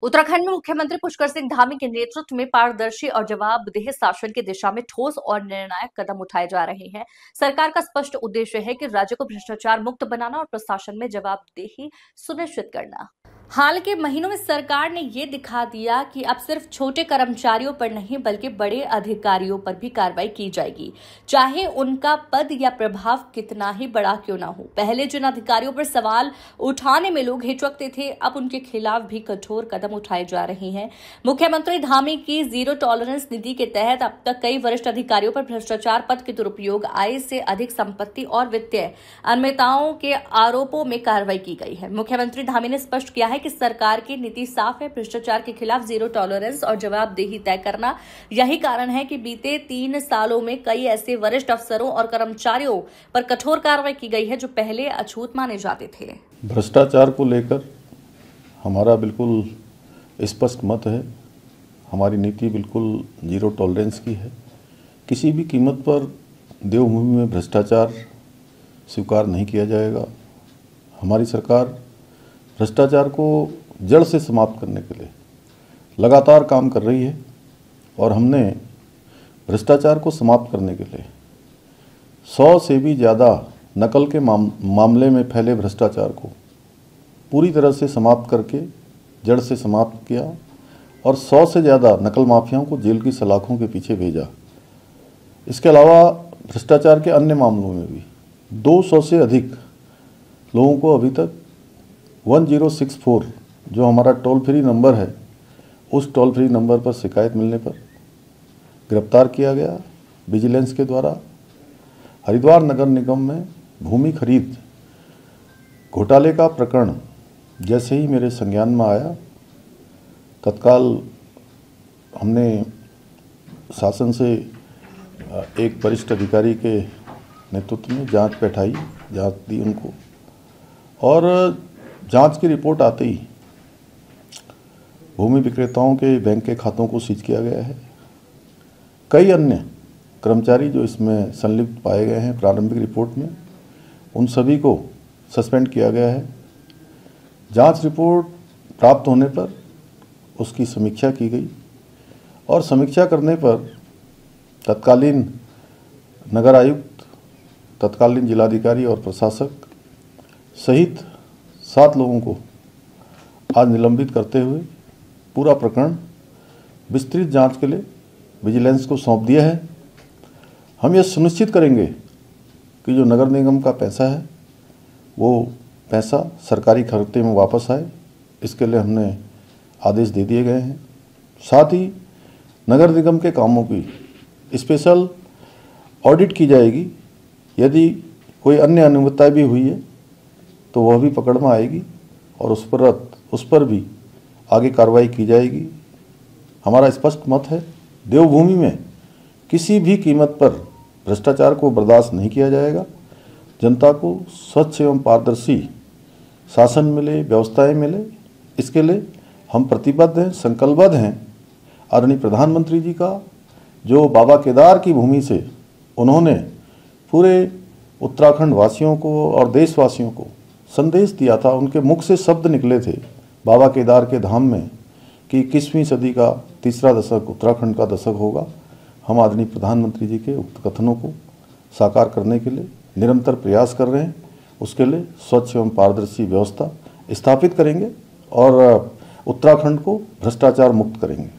उत्तराखंड में मुख्यमंत्री पुष्कर सिंह धामी के नेतृत्व में पारदर्शी और जवाबदेह शासन की दिशा में ठोस और निर्णायक कदम उठाए जा रहे हैं। सरकार का स्पष्ट उद्देश्य है कि राज्य को भ्रष्टाचार मुक्त बनाना और प्रशासन में जवाबदेही सुनिश्चित करना। हाल के महीनों में सरकार ने ये दिखा दिया कि अब सिर्फ छोटे कर्मचारियों पर नहीं बल्कि बड़े अधिकारियों पर भी कार्रवाई की जाएगी, चाहे उनका पद या प्रभाव कितना ही बड़ा क्यों ना हो। पहले जिन अधिकारियों पर सवाल उठाने में लोग हिचकते थे, अब उनके खिलाफ भी कठोर कदम उठाए जा रहे हैं। मुख्यमंत्री धामी की जीरो टॉलरेंस नीति के तहत अब तक कई वरिष्ठ अधिकारियों पर भ्रष्टाचार, पद के दुरुपयोग, आय से अधिक संपत्ति और वित्तीय अनियमितताओं के आरोपों में कार्रवाई की गई है। मुख्यमंत्री धामी ने स्पष्ट किया है कि सरकार की नीति साफ है, भ्रष्टाचार के खिलाफ जीरो टॉलरेंस और जवाबदेही तय करना। यही कारण है कि बीते 3 सालों में कई ऐसे वरिष्ठ अफसरों और कर्मचारियों पर कठोर कार्रवाई की गई है जो पहले अछूत माने जाते थे। भ्रष्टाचार को लेकर हमारा बिल्कुल स्पष्ट मत है। हमारी नीति बिल्कुल जीरो टॉलरेंस की है। किसी भी कीमत पर देवभूमि में भ्रष्टाचार स्वीकार नहीं किया जाएगा। हमारी सरकार भ्रष्टाचार को जड़ से समाप्त करने के लिए लगातार काम कर रही है और हमने भ्रष्टाचार को समाप्त करने के लिए 100 से भी ज़्यादा नकल के मामले में फैले भ्रष्टाचार को पूरी तरह से समाप्त करके जड़ से समाप्त किया और 100 से ज़्यादा नकल माफियाओं को जेल की सलाखों के पीछे भेजा। इसके अलावा भ्रष्टाचार के अन्य मामलों में भी 200 से अधिक लोगों को अभी तक 1064 जो हमारा टोल फ्री नंबर है, उस टोल फ्री नंबर पर शिकायत मिलने पर गिरफ्तार किया गया विजिलेंस के द्वारा। हरिद्वार नगर निगम में भूमि खरीद घोटाले का प्रकरण जैसे ही मेरे संज्ञान में आया, तत्काल हमने शासन से एक वरिष्ठ अधिकारी के नेतृत्व में जांच बैठाई, जांच दी उनको और जांच की रिपोर्ट आते ही भूमि विक्रेताओं के बैंक के खातों को सीज किया गया है। कई अन्य कर्मचारी जो इसमें संलिप्त पाए गए हैं प्रारंभिक रिपोर्ट में, उन सभी को सस्पेंड किया गया है। जांच रिपोर्ट प्राप्त होने पर उसकी समीक्षा की गई और समीक्षा करने पर तत्कालीन नगर आयुक्त, तत्कालीन जिलाधिकारी और प्रशासक सहित 7 लोगों को आज निलंबित करते हुए पूरा प्रकरण विस्तृत जांच के लिए विजिलेंस को सौंप दिया है। हम यह सुनिश्चित करेंगे कि जो नगर निगम का पैसा है वो पैसा सरकारी खाते में वापस आए। इसके लिए हमने आदेश दे दिए गए हैं। साथ ही नगर निगम के कामों की स्पेशल ऑडिट की जाएगी। यदि कोई अन्य अनियमितता भी हुई है तो वह भी पकड़ में आएगी और उस पर भी आगे कार्रवाई की जाएगी। हमारा स्पष्ट मत है, देवभूमि में किसी भी कीमत पर भ्रष्टाचार को बर्दाश्त नहीं किया जाएगा। जनता को स्वच्छ एवं पारदर्शी शासन मिले, व्यवस्थाएं मिले, इसके लिए हम प्रतिबद्ध हैं, संकल्पबद्ध हैं। आदरणीय प्रधानमंत्री जी का जो बाबा केदार की भूमि से उन्होंने पूरे उत्तराखंड वासियों को और देशवासियों को संदेश दिया था, उनके मुख से शब्द निकले थे बाबा केदार के धाम में कि 21वीं सदी का तीसरा दशक उत्तराखंड का दशक होगा। हम आदरणीय प्रधानमंत्री जी के उक्त कथनों को साकार करने के लिए निरंतर प्रयास कर रहे हैं। उसके लिए स्वच्छ एवं पारदर्शी व्यवस्था स्थापित करेंगे और उत्तराखंड को भ्रष्टाचार मुक्त करेंगे।